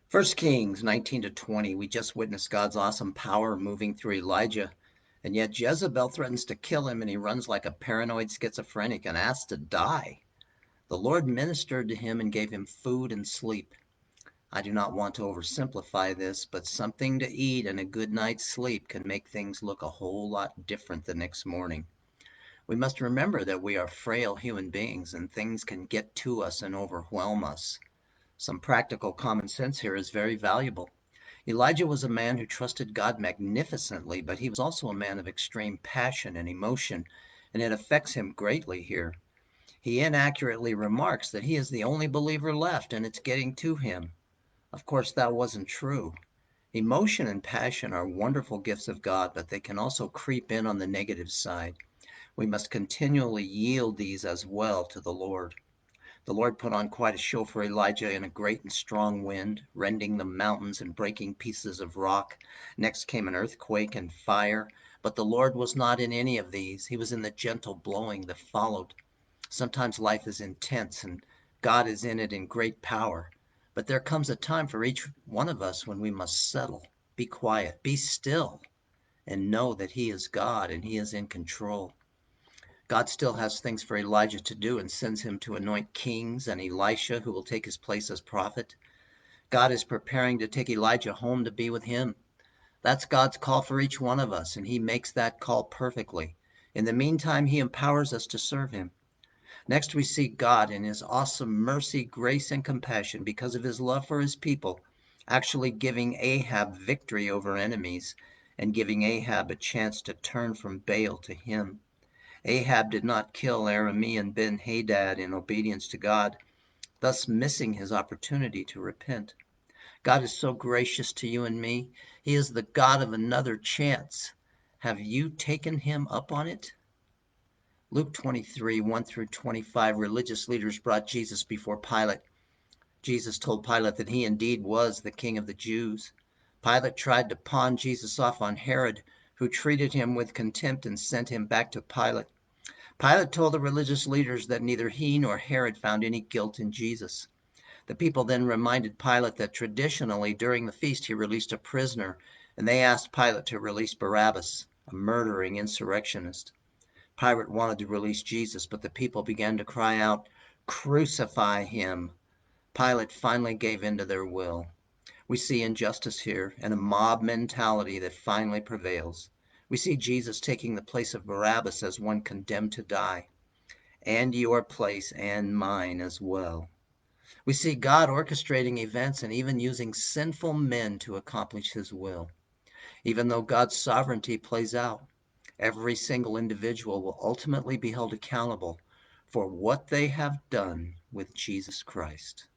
First Kings 19 to 20, we just witnessed God's awesome power moving through Elijah, and yet Jezebel threatens to kill him and he runs like a paranoid schizophrenic and asks to die. The Lord ministered to him and gave him food and sleep. I do not want to oversimplify this, but something to eat and a good night's sleep can make things look a whole lot different the next morning. We must remember that we are frail human beings and things can get to us and overwhelm us. Some practical common sense here is very valuable. Elijah was a man who trusted God magnificently, but he was also a man of extreme passion and emotion, and it affects him greatly here. He inaccurately remarks that he is the only believer left and it's getting to him. Of course, that wasn't true. Emotion and passion are wonderful gifts of God, but they can also creep in on the negative side. We must continually yield these as well to the Lord. The Lord put on quite a show for Elijah in a great and strong wind, rending the mountains and breaking pieces of rock. Next came an earthquake and fire, but the Lord was not in any of these. He was in the gentle blowing that followed. Sometimes life is intense and God is in it in great power. But there comes a time for each one of us when we must settle, be quiet, be still, and know that He is God and He is in control. God still has things for Elijah to do and sends him to anoint kings and Elisha, who will take his place as prophet. God is preparing to take Elijah home to be with him. That's God's call for each one of us, and he makes that call perfectly. In the meantime, he empowers us to serve him. Next, we see God in his awesome mercy, grace, and compassion because of his love for his people, actually giving Ahab victory over enemies and giving Ahab a chance to turn from Baal to him. Ahab did not kill Aramean Ben-Hadad in obedience to God, thus missing his opportunity to repent. God is so gracious to you and me. He is the God of another chance. Have you taken him up on it? Luke 23, 1 through 25, religious leaders brought Jesus before Pilate. Jesus told Pilate that he indeed was the king of the Jews. Pilate tried to pawn Jesus off on Herod, who treated him with contempt and sent him back to Pilate. Pilate told the religious leaders that neither he nor Herod found any guilt in Jesus. The people then reminded Pilate that traditionally during the feast he released a prisoner, and they asked Pilate to release Barabbas, a murdering insurrectionist. Pilate wanted to release Jesus, but the people began to cry out, "Crucify him!" Pilate finally gave in to their will. We see injustice here and a mob mentality that finally prevails. We see Jesus taking the place of Barabbas as one condemned to die, and your place and mine as well. We see God orchestrating events and even using sinful men to accomplish his will. Even though God's sovereignty plays out, every single individual will ultimately be held accountable for what they have done with Jesus Christ.